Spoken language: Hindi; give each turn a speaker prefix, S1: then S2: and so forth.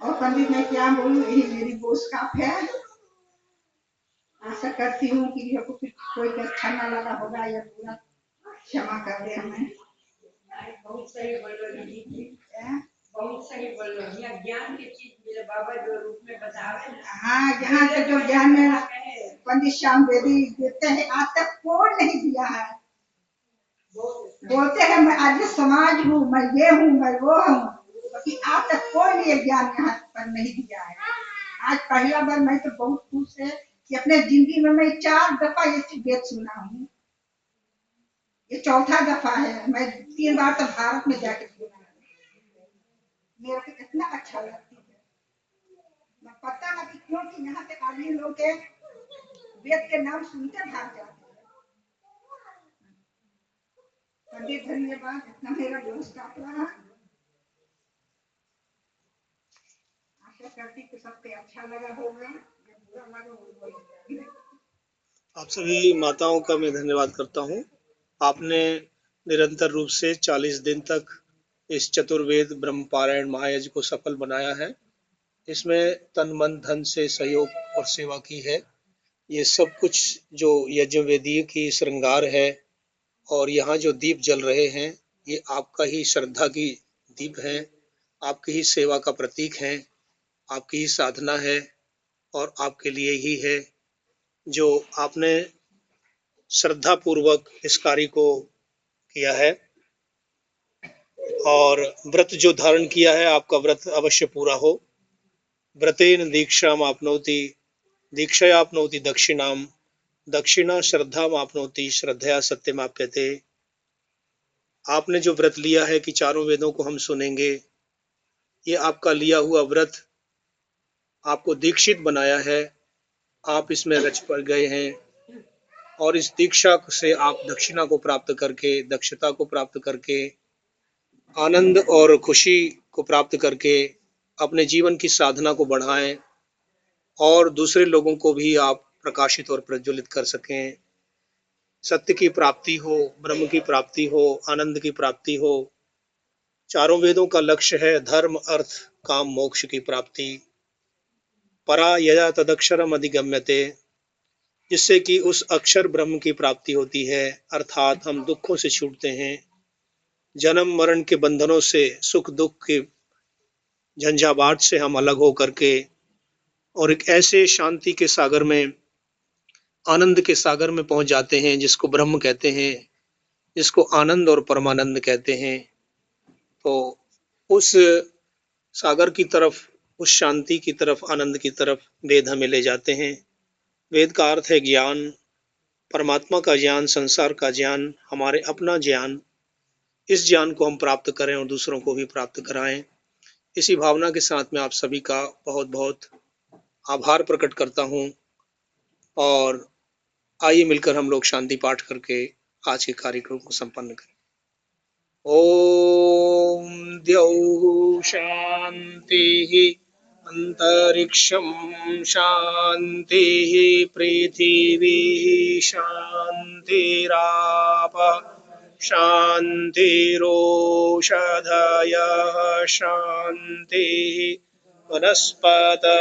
S1: और पंडित मैं क्या बोलूं, यही मेरी बोझ है। आशा करती हूँ कि ये कुछ कोई को अच्छा ना लगा होगा, या पूरा क्षमा कर दे हमें। बहुत सही बोल रही दीदी, बहुत सही बोल रही है। ज्ञान की चीज मेरे बाबा जो रूप में बतावे ना, हाँ, यहाँ से जो ज्ञान में पंडित श्याम बेदी देते हैं, आज तक कोई नहीं दिया है। बोलते हैं मैं आज समाज हूँ, मैं ये हूँ, मैं वो हूँ, क्योंकि आज तक कोई भी ज्ञान यहाँ पर नहीं दिया है। आज पहला बार मैं तो बहुत खुश है कि अपने जिंदगी में मैं 4 दफा ये वेद सुना हूँ। ये चौथा दफा है। मैं 3 बार तो भारत में जाके सुना है। मेरे को कितना अच्छा लगती है। मैं पता नहीं क्यों कि यहाँ से आदमी लोग के वेद के नाम सुनते भाग जाते हैं। पंडित धन्यवाद, इतना मेरा दोस्त काट रहा। आशा करती कि सबको अच्छा लगा होगा, बुरा लगा।
S2: आप सभी माताओं का मैं धन्यवाद करता हूँ। आपने निरंतर रूप से 40 दिन तक इस चतुर्वेद ब्रह्म पारायण महायज्ञ को सफल बनाया है। इसमें तन मन धन से सहयोग और सेवा की है। ये सब कुछ जो यज्ञवेदीय की श्रृंगार है और यहाँ जो दीप जल रहे हैं, ये आपका ही श्रद्धा की दीप है, आपकी ही सेवा का प्रतीक है, आपकी ही साधना है और आपके लिए ही है। जो आपने श्रद्धा पूर्वक इस कार्य को किया है और व्रत जो धारण किया है, आपका व्रत अवश्य पूरा हो। व्रतेन दीक्षाम आपनोति, दीक्षया आपनोति दक्षिणाम, दक्षिणा श्रद्धाम आपनोति, श्रद्धया सत्यमाप्यते। आपने जो व्रत लिया है कि चारों वेदों को हम सुनेंगे, ये आपका लिया हुआ व्रत आपको दीक्षित बनाया है। आप इसमें रच पड़ गए हैं और इस दीक्षा से आप दक्षिणा को प्राप्त करके, दक्षता को प्राप्त करके, आनंद और खुशी को प्राप्त करके अपने जीवन की साधना को बढ़ाएं और दूसरे लोगों को भी आप प्रकाशित और प्रज्वलित कर सकें। सत्य की प्राप्ति हो, ब्रह्म की प्राप्ति हो, आनंद की प्राप्ति हो। चारों वेदों का लक्ष्य है धर्म, अर्थ, काम, मोक्ष की प्राप्ति। परा यया तदक्षरम अधिगम्यते, जिससे कि उस अक्षर ब्रह्म की प्राप्ति होती है, अर्थात हम दुखों से छूटते हैं, जन्म मरण के बंधनों से, सुख दुख के झंझावात से हम अलग हो करके और एक ऐसे शांति के सागर में, आनंद के सागर में पहुंच जाते हैं, जिसको ब्रह्म कहते हैं, जिसको आनंद और परमानंद कहते हैं। तो उस सागर की तरफ, उस शांति की तरफ, आनंद की तरफ वेद हमें ले जाते हैं। वेद का अर्थ है ज्ञान, परमात्मा का ज्ञान, संसार का ज्ञान, हमारे अपना ज्ञान। इस ज्ञान को हम प्राप्त करें और दूसरों को भी प्राप्त कराएं। इसी भावना के साथ मैं आप सभी का बहुत बहुत आभार प्रकट करता हूं और आइए मिलकर हम लोग शांति पाठ करके आज के कार्यक्रम को संपन्न करें। ओम द्यौः शान्तिः, अंतरिक्षं शान्तिः, पृथिवी शान्तिरापः शान्तिरोषधयः शान्तिः, वनस्पतयः